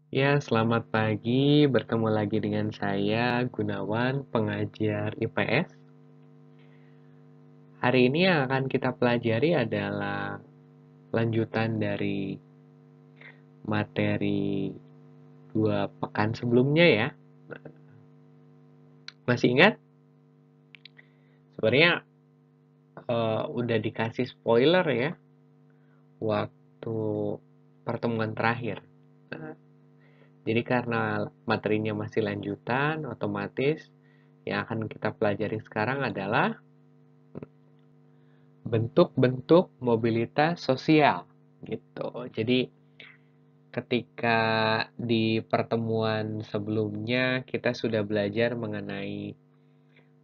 Ya, selamat pagi. Bertemu lagi dengan saya, Gunawan, pengajar IPS. Hari ini yang akan kita pelajari adalah lanjutan dari materi 2 pekan sebelumnya ya. Masih ingat? Sebenarnya udah dikasih spoiler ya waktu pertemuan terakhir. Nah, jadi karena materinya masih lanjutan, otomatis yang akan kita pelajari sekarang adalah bentuk-bentuk mobilitas sosial gitu. Jadi ketika di pertemuan sebelumnya kita sudah belajar mengenai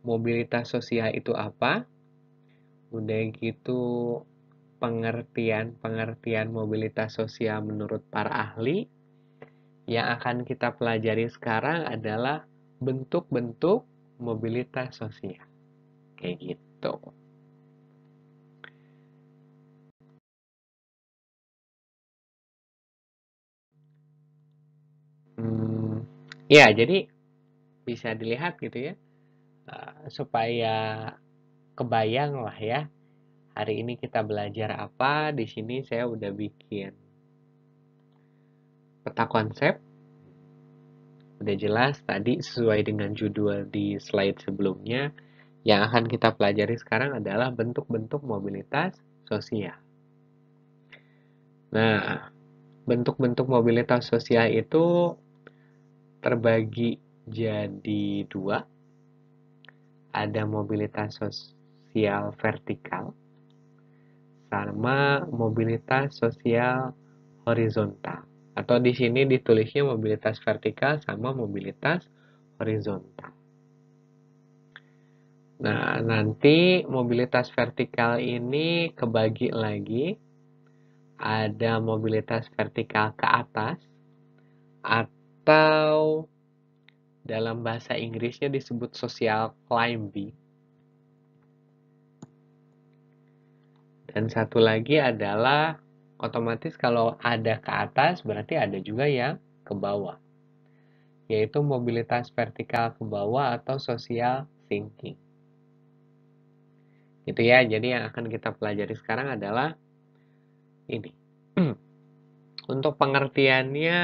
mobilitas sosial itu apa, udah gitu pengertian mobilitas sosial menurut para ahli. Yang akan kita pelajari sekarang adalah bentuk-bentuk mobilitas sosial. Kayak gitu. Hmm, ya, jadi bisa dilihat gitu ya, supaya kebayang lah ya, hari ini kita belajar apa. Di sini saya udah bikin peta konsep, udah jelas tadi sesuai dengan judul di slide sebelumnya. Yang akan kita pelajari sekarang adalah bentuk-bentuk mobilitas sosial. Nah, bentuk-bentuk mobilitas sosial itu terbagi jadi dua. Ada mobilitas sosial vertikal sama mobilitas sosial horizontal. Atau di sini ditulisnya mobilitas vertikal sama mobilitas horizontal. Nah, nanti mobilitas vertikal ini kebagi lagi. Ada mobilitas vertikal ke atas atau dalam bahasa Inggrisnya disebut social climbing. Dan satu lagi adalah otomatis kalau ada ke atas berarti ada juga yang ke bawah, yaitu mobilitas vertikal ke bawah atau social sinking. Gitu ya. Jadi yang akan kita pelajari sekarang adalah ini. Untuk pengertiannya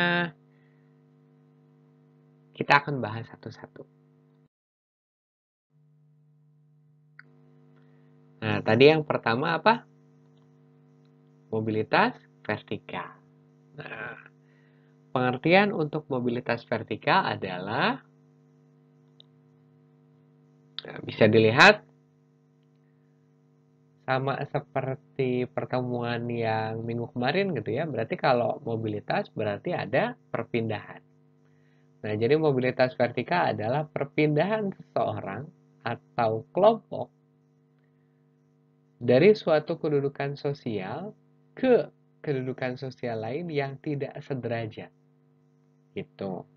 kita akan bahas satu-satu. Nah, tadi yang pertama apa? Mobilitas vertikal. Nah, pengertian untuk mobilitas vertikal adalah, nah, bisa dilihat sama seperti pertemuan yang minggu kemarin gitu ya. Berarti kalau mobilitas berarti ada perpindahan. Nah, jadi mobilitas vertikal adalah perpindahan seseorang atau kelompok dari suatu kedudukan sosial ke kedudukan sosial lain yang tidak sederajat. Gitu.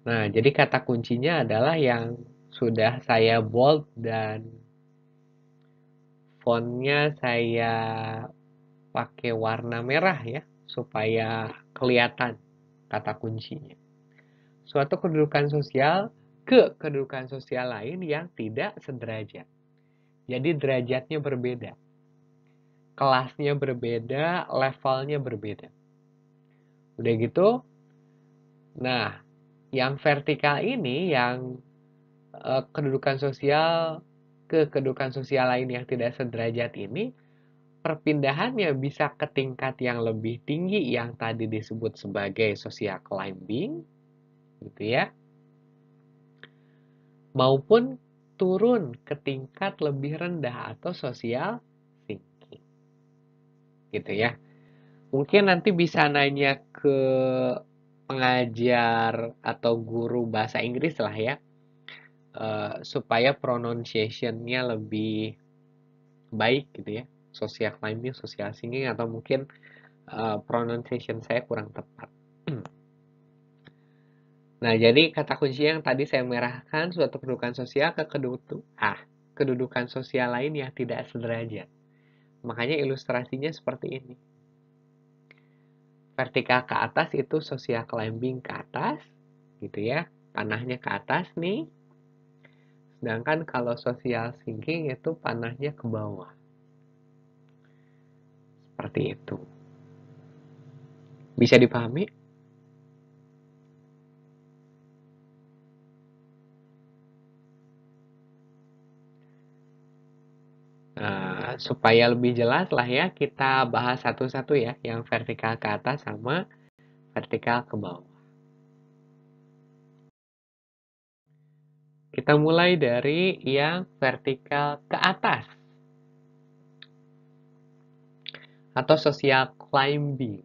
Nah, jadi kata kuncinya adalah yang sudah saya bold dan fontnya saya pakai warna merah ya, supaya kelihatan kata kuncinya. Suatu kedudukan sosial ke kedudukan sosial lain yang tidak sederajat. Jadi derajatnya berbeda, kelasnya berbeda, levelnya berbeda. Udah gitu, nah yang vertikal ini, yang kedudukan sosial ke kedudukan sosial lain yang tidak sederajat ini, perpindahannya bisa ke tingkat yang lebih tinggi yang tadi disebut sebagai social climbing, gitu ya, maupun turun ke tingkat lebih rendah atau social sinking, gitu ya. Mungkin nanti bisa nanya ke pengajar atau guru bahasa Inggris lah ya, supaya pronunciation-nya lebih baik gitu ya. Social climbing, social singing, atau mungkin pronunciation saya kurang tepat. Nah, jadi kata kunci yang tadi saya merahkan, suatu kedudukan sosial ke kedudukan sosial lain yang tidak sederajat. Makanya ilustrasinya seperti ini. vertikal ke atas itu social climbing ke atas, gitu ya. Panahnya ke atas nih. Sedangkan kalau social sinking itu panahnya ke bawah. Seperti itu. Bisa dipahami? Supaya lebih jelas lah ya, kita bahas satu-satu ya, yang vertikal ke atas sama vertikal ke bawah. Kita mulai dari yang vertikal ke atas atau social climbing.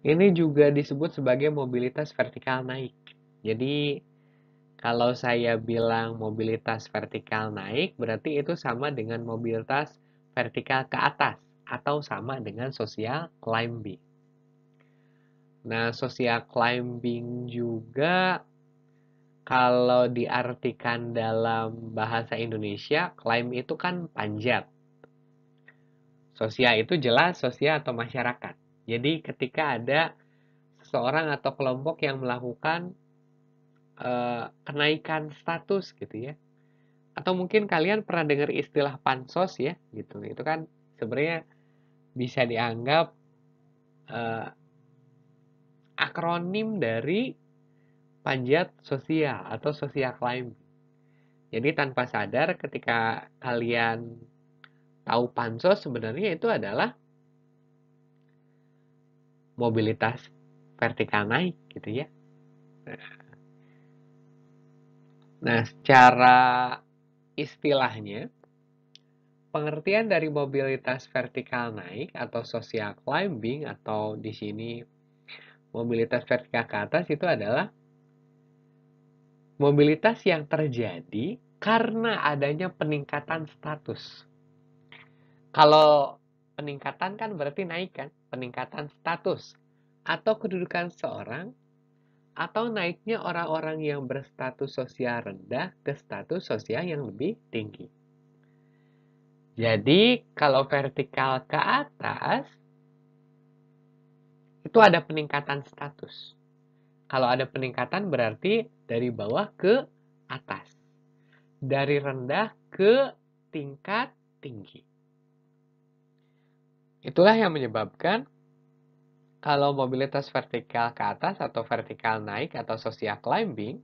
Ini juga disebut sebagai mobilitas vertikal naik. Jadi kalau saya bilang mobilitas vertikal naik, berarti itu sama dengan mobilitas vertikal ke atas atau sama dengan social climbing. Nah, social climbing juga kalau diartikan dalam bahasa Indonesia, climb itu kan panjat. Sosial itu jelas sosial atau masyarakat. Jadi ketika ada seseorang atau kelompok yang melakukan kenaikan status gitu ya. Atau mungkin kalian pernah dengar istilah pansos ya, gitu. Itu kan sebenarnya bisa dianggap akronim dari panjat sosial atau social climbing. Jadi tanpa sadar ketika kalian tahu pansos sebenarnya itu adalah mobilitas vertikal naik gitu ya. Nah, secara istilahnya pengertian dari mobilitas vertikal naik atau social climbing atau di sini mobilitas vertikal ke atas itu adalah mobilitas yang terjadi karena adanya peningkatan status. Kalau peningkatan kan berarti naik kan, peningkatan status atau kedudukan seorang atau naiknya orang-orang yang berstatus sosial rendah ke status sosial yang lebih tinggi. Jadi kalau vertikal ke atas itu ada peningkatan status. Kalau ada peningkatan berarti dari bawah ke atas. Dari rendah ke tingkat tinggi. Itulah yang menyebabkan kalau mobilitas vertikal ke atas atau vertikal naik atau social climbing,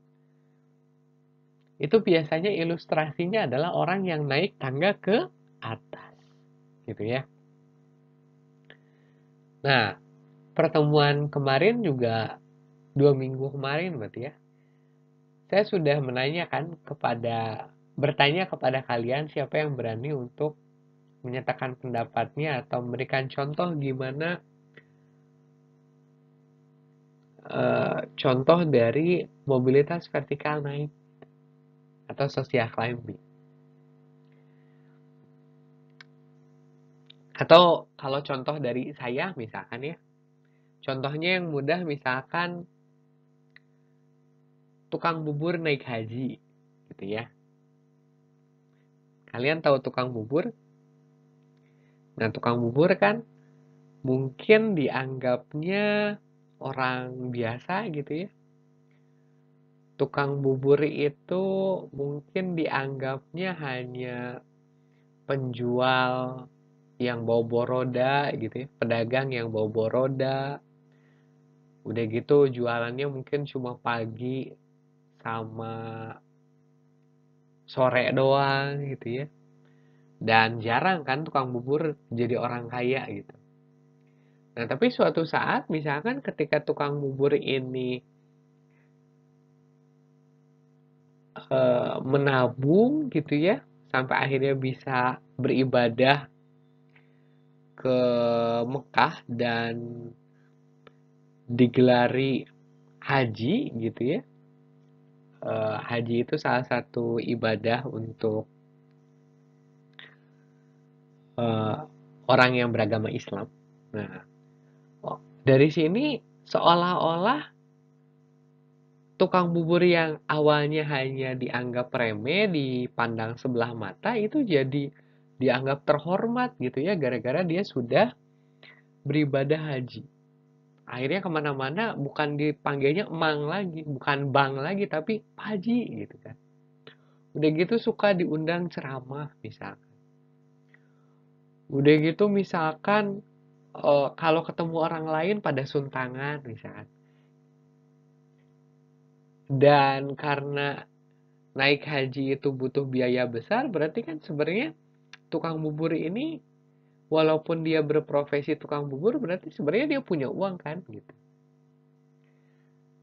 itu biasanya ilustrasinya adalah orang yang naik tangga ke atas. Gitu ya. Nah, pertemuan kemarin juga 2 minggu kemarin berarti ya. Saya sudah bertanya kepada kalian siapa yang berani untuk menyatakan pendapatnya atau memberikan contoh gimana contoh dari mobilitas vertikal naik atau social climbing. Atau kalau contoh dari saya misalkan ya, contohnya yang mudah misalkan tukang bubur naik haji gitu ya. Kalian tahu tukang bubur? Nah, tukang bubur kan mungkin dianggapnya orang biasa gitu ya. Tukang bubur itu mungkin dianggapnya hanya penjual yang bawa roda gitu ya, pedagang yang bawa roda. Udah gitu jualannya mungkin cuma pagi sama sore doang gitu ya. Dan jarang kan tukang bubur jadi orang kaya gitu. Nah, tapi suatu saat misalkan ketika tukang bubur ini menabung gitu ya, sampai akhirnya bisa beribadah ke Mekah dan digelari haji gitu ya. Haji itu salah satu ibadah untuk orang yang beragama Islam. Nah, dari sini seolah-olah tukang bubur yang awalnya hanya dianggap remeh, dipandang sebelah mata itu jadi dianggap terhormat gitu ya, gara-gara dia sudah beribadah haji. Akhirnya kemana-mana bukan dipanggilnya emang lagi, bukan bang lagi, tapi haji gitu kan. Udah gitu suka diundang ceramah misalkan. Udah gitu misalkan kalau ketemu orang lain pada suntangan misalkan. Dan karena naik haji itu butuh biaya besar, berarti kan sebenarnya tukang bubur ini walaupun dia berprofesi tukang bubur, berarti sebenarnya dia punya uang kan gitu.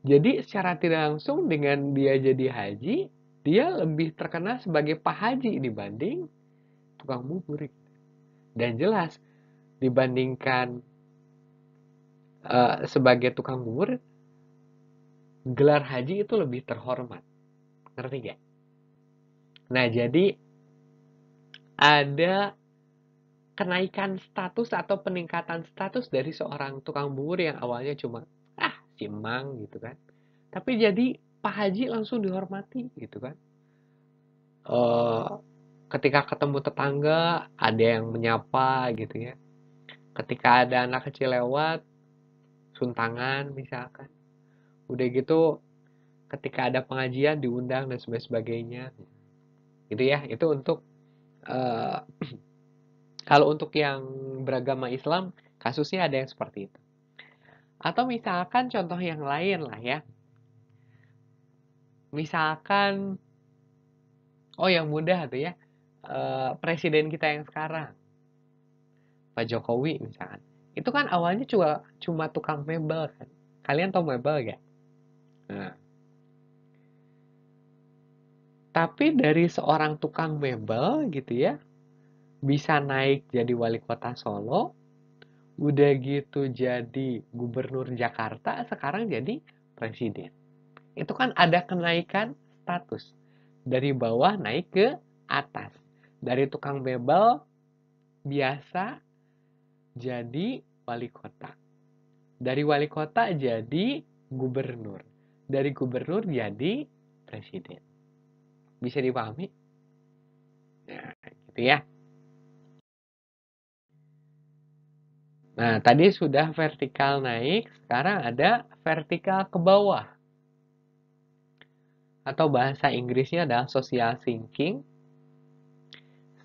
Jadi secara tidak langsung dengan dia jadi haji, dia lebih terkenal sebagai Pak Haji dibanding tukang bubur. Dan jelas dibandingkan sebagai tukang bubur, gelar haji itu lebih terhormat. Ngerti gak? Nah, jadi ada kenaikan status atau peningkatan status dari seorang tukang bubur yang awalnya cuma simang gitu kan. Tapi jadi Pak Haji langsung dihormati gitu kan. Ketika ketemu tetangga ada yang menyapa gitu ya. Ketika ada anak kecil lewat suntangan misalkan. Udah gitu ketika ada pengajian diundang dan sebagainya. Gitu ya. Itu untuk kalau untuk yang beragama Islam kasusnya ada yang seperti itu. Atau misalkan contoh yang lain lah ya. Misalkan yang mudah tuh ya. Presiden kita yang sekarang, Pak Jokowi misalkan. Itu kan awalnya cuma tukang mebel kan. Kalian tahu mebel gak? Nah, tapi dari seorang tukang mebel gitu ya, bisa naik jadi wali kota Solo, udah gitu jadi gubernur Jakarta, sekarang jadi presiden. Itu kan ada kenaikan status. Dari bawah naik ke atas. Dari tukang mebel biasa jadi wali kota. Dari wali kota jadi gubernur. Dari gubernur jadi presiden. Bisa dipahami? Nah, gitu ya. Nah, tadi sudah vertikal naik, sekarang ada vertikal ke bawah. Atau bahasa Inggrisnya adalah social sinking.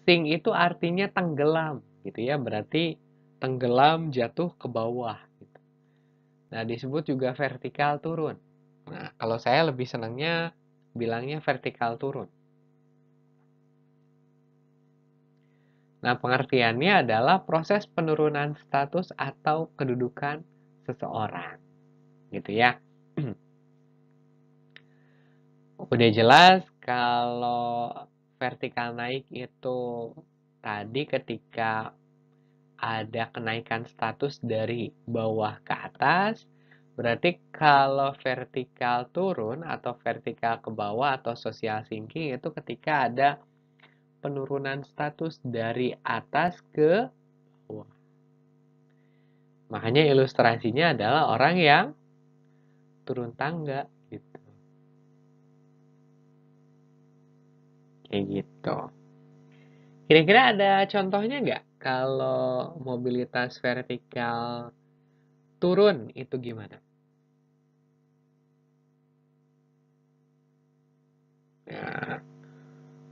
Sink itu artinya tenggelam, gitu ya. Berarti tenggelam jatuh ke bawah. Gitu. Nah, disebut juga vertikal turun. Nah, kalau saya lebih senangnya bilangnya vertikal turun. Nah, pengertiannya adalah proses penurunan status atau kedudukan seseorang. Gitu ya. Udah jelas kalau vertikal naik itu tadi ketika ada kenaikan status dari bawah ke atas. Berarti kalau vertikal turun atau vertikal ke bawah atau social sinking itu ketika ada penurunan status dari atas ke bawah. Makanya ilustrasinya adalah orang yang turun tangga gitu. Kayak gitu. Kira-kira ada contohnya nggak kalau mobilitas vertikal turun itu gimana? Nah,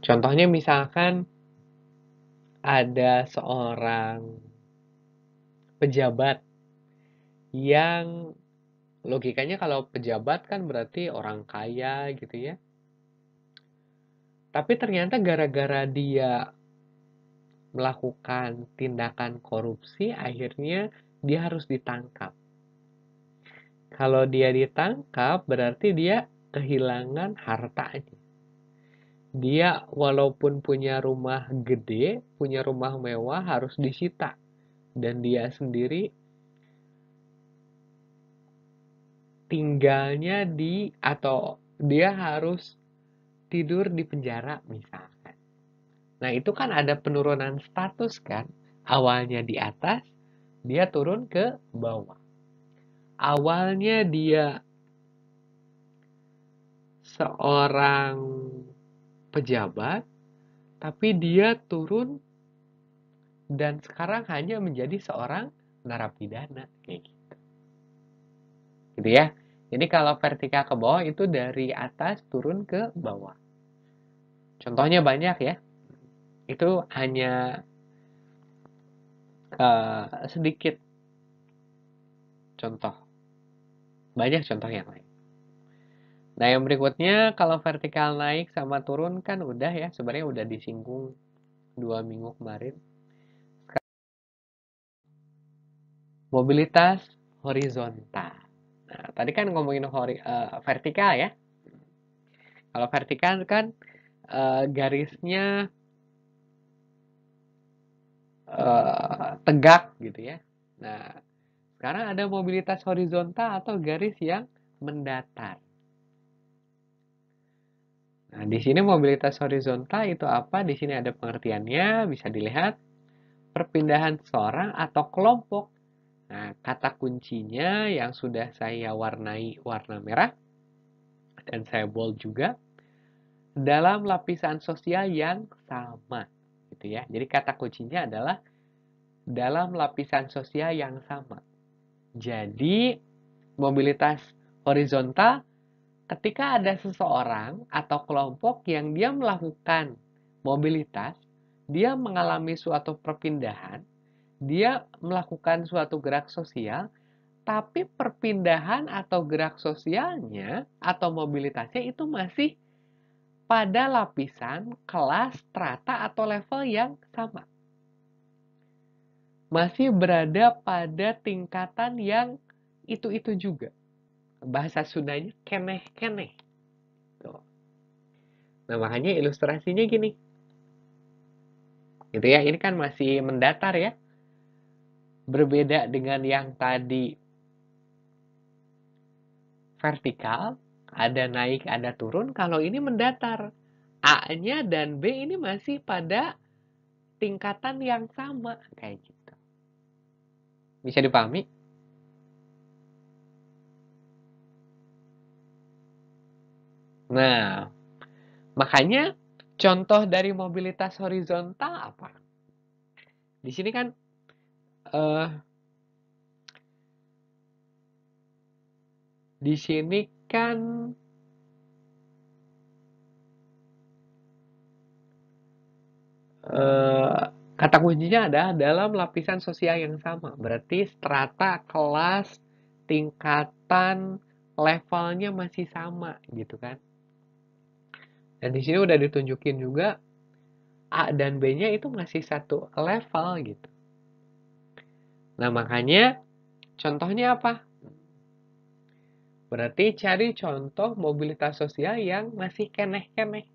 contohnya misalkan ada seorang pejabat yang logikanya kalau pejabat kan berarti orang kaya gitu ya. Tapi ternyata gara-gara dia melakukan tindakan korupsi, akhirnya dia harus ditangkap. Kalau dia ditangkap, berarti dia kehilangan hartanya. Dia walaupun punya rumah gede, punya rumah mewah, harus disita. Dan dia sendiri tinggalnya atau dia harus tidur di penjara misalkan. Nah, itu kan ada penurunan status kan. Awalnya di atas, dia turun ke bawah. Awalnya dia seorang pejabat, tapi dia turun dan sekarang hanya menjadi seorang narapidana kayak gitu. Gitu ya. Jadi kalau vertikal ke bawah itu dari atas turun ke bawah. Contohnya banyak ya. Itu hanya sedikit contoh. Banyak contoh yang lain. Nah, yang berikutnya kalau vertikal naik sama turun kan udah ya, sebenarnya udah disinggung 2 minggu kemarin. Mobilitas horizontal. Nah, tadi kan ngomongin vertikal ya. Kalau vertikal kan garisnya tegak gitu ya. Nah, sekarang ada mobilitas horizontal atau garis yang mendatar. Nah, di sini mobilitas horizontal itu apa? Di sini ada pengertiannya, bisa dilihat perpindahan seseorang atau kelompok. Nah, kata kuncinya yang sudah saya warnai warna merah dan saya bold juga dalam lapisan sosial yang sama, gitu ya. Jadi kata kuncinya adalah dalam lapisan sosial yang sama. Jadi mobilitas horizontal ketika ada seseorang atau kelompok yang dia melakukan mobilitas, dia mengalami suatu perpindahan, dia melakukan suatu gerak sosial, tapi perpindahan atau gerak sosialnya atau mobilitasnya itu masih pada lapisan, kelas, strata, atau level yang sama. Masih berada pada tingkatan yang itu-itu juga. Bahasa Sundanya keneh-keneh. Nah, makanya ilustrasinya gini. Gitu ya, ini kan masih mendatar ya. Berbeda dengan yang tadi vertikal, ada naik, ada turun. Kalau ini mendatar. A-nya dan B ini masih pada tingkatan yang sama. Kayak gitu. Bisa dipahami? Nah, makanya contoh dari mobilitas horizontal apa? Di sini kan di sini kan kata kuncinya adalah dalam lapisan sosial yang sama. Berarti strata, kelas, tingkatan, levelnya masih sama gitu kan. Dan di sini udah ditunjukin juga A dan B-nya itu masih satu level gitu. Nah, makanya contohnya apa? Berarti cari contoh mobilitas sosial yang masih keneh-keneh.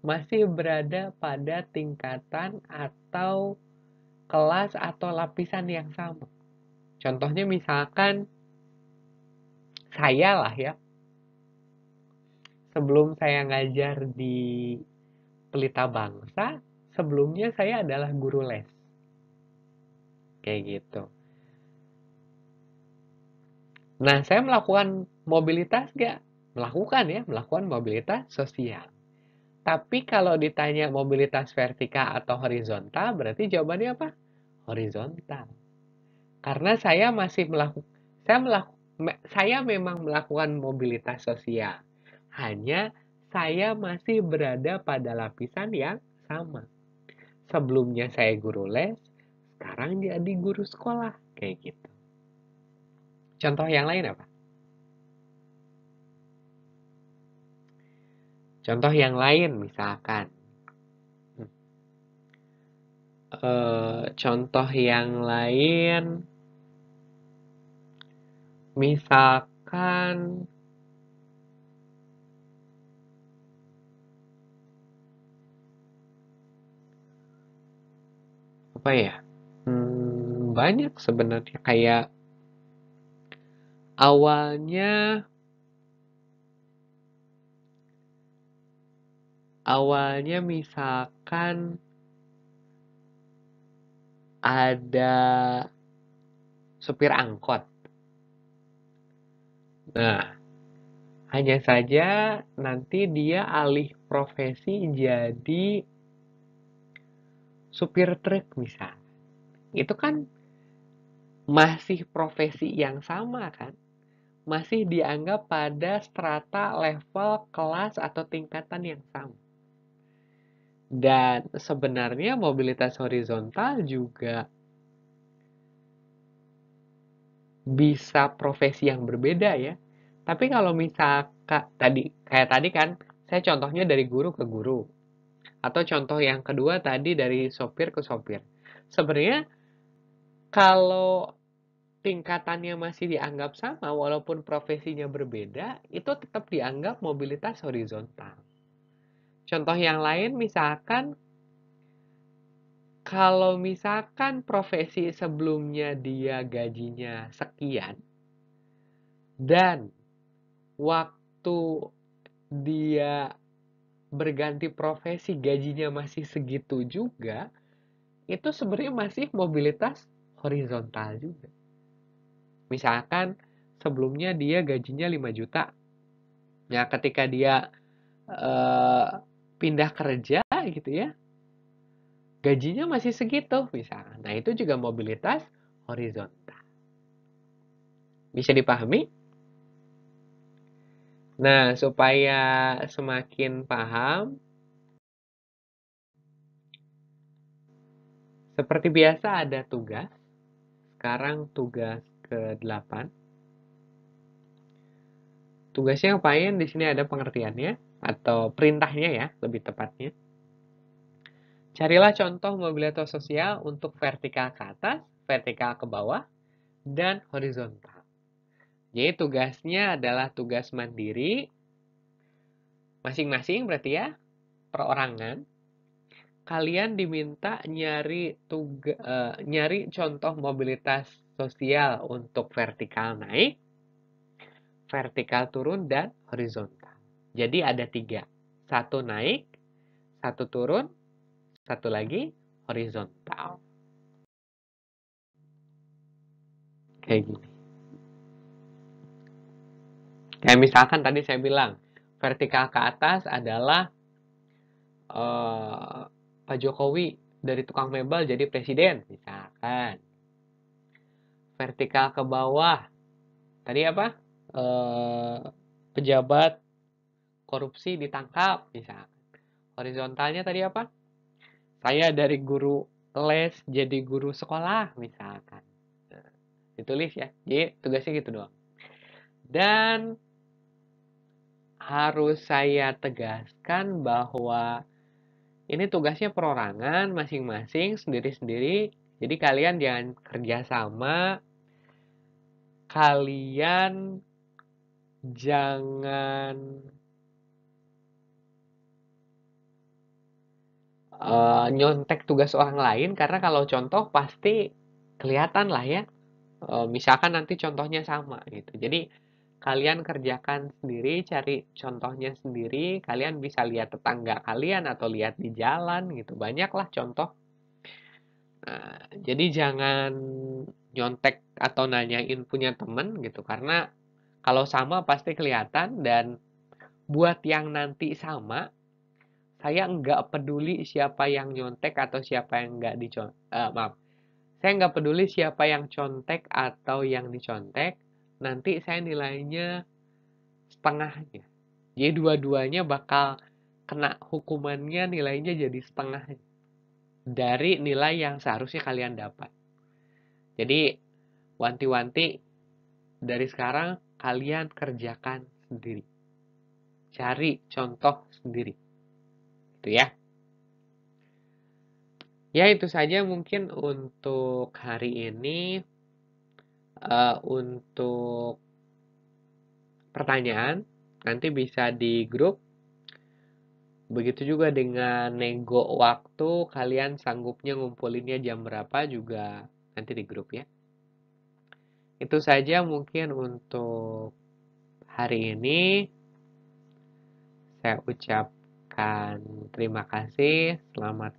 Masih berada pada tingkatan atau kelas atau lapisan yang sama. Contohnya misalkan saya lah ya. Sebelum saya ngajar di Pelita Bangsa, sebelumnya saya adalah guru les. Kayak gitu. Nah, saya melakukan mobilitas nggak? Melakukan ya, melakukan mobilitas sosial. Tapi kalau ditanya mobilitas vertikal atau horizontal, berarti jawabannya apa? Horizontal. Karena saya masih saya memang melakukan mobilitas sosial. Hanya saya masih berada pada lapisan yang sama. Sebelumnya saya guru les, sekarang jadi guru sekolah. Kayak gitu. Contoh yang lain apa? Contoh yang lain misalkan. Contoh yang lain misalkan apa ya? Banyak sebenarnya kayak awalnya misalkan ada supir angkot. Nah, hanya saja nanti dia alih profesi jadi supir truk misal. itu kan masih profesi yang sama kan? Masih dianggap pada strata, level, kelas, atau tingkatan yang sama. Dan sebenarnya mobilitas horizontal juga bisa profesi yang berbeda ya. Tapi kalau misalkan kayak tadi kan, saya contohnya dari guru ke guru. Atau contoh yang kedua tadi dari sopir ke sopir. Sebenarnya kalau tingkatannya masih dianggap sama walaupun profesinya berbeda, itu tetap dianggap mobilitas horizontal. Contoh yang lain misalkan kalau misalkan profesi sebelumnya dia gajinya sekian dan waktu dia berganti profesi gajinya masih segitu juga, itu sebenarnya masih mobilitas horizontal juga. Misalkan sebelumnya dia gajinya 5 juta. Ya, ketika dia pindah kerja gitu ya, gajinya masih segitu misalkan. Nah, itu juga mobilitas horizontal. Bisa dipahami? Nah, supaya semakin paham, seperti biasa ada tugas. Sekarang tugas ke-8. Tugasnya ngapain? Di sini ada pengertiannya atau perintahnya ya, lebih tepatnya. Carilah contoh mobilitas sosial untuk vertikal ke atas, vertikal ke bawah, dan horizontal. Jadi tugasnya adalah tugas mandiri, masing-masing berarti ya, perorangan. Kalian diminta nyari contoh mobilitas sosial untuk vertikal naik, vertikal turun, dan horizontal. Jadi ada 3. 1 naik, 1 turun, 1 lagi horizontal. Kayak gini. Kayak misalkan tadi saya bilang, vertikal ke atas adalah Pak Jokowi dari tukang mebel jadi presiden, misalkan. Vertikal ke bawah, tadi apa? Pejabat korupsi ditangkap, misalkan. Horizontalnya tadi apa? Saya dari guru les jadi guru sekolah, misalkan. Nah, ditulis ya. Jadi tugasnya gitu doang. Dan harus saya tegaskan bahwa ini tugasnya perorangan masing-masing sendiri-sendiri. Jadi kalian jangan kerja sama. Kalian jangan nyontek tugas orang lain karena kalau contoh pasti kelihatan lah ya. Misalkan nanti contohnya sama gitu. Jadi kalian kerjakan sendiri, cari contohnya sendiri. Kalian bisa lihat tetangga kalian atau lihat di jalan gitu. Banyaklah contoh. Nah, jadi jangan nyontek atau nanyain punya temen gitu karena kalau sama pasti kelihatan dan buat yang nanti sama, saya nggak peduli siapa yang nyontek atau siapa yang nggak maaf. Saya nggak peduli siapa yang contek atau yang dicontek, nanti saya nilainya setengahnya. Jadi dua-duanya bakal kena hukumannya nilainya jadi setengah dari nilai yang seharusnya kalian dapat. Jadi wanti-wanti dari sekarang kalian kerjakan sendiri. Cari contoh sendiri. Itu ya. Ya itu saja mungkin untuk hari ini. Untuk pertanyaan nanti bisa di grup. Begitu juga dengan nego waktu, kalian sanggupnya ngumpulinnya jam berapa juga nanti di grup ya. Itu saja mungkin untuk hari ini. Saya ucapkan terima kasih. Selamat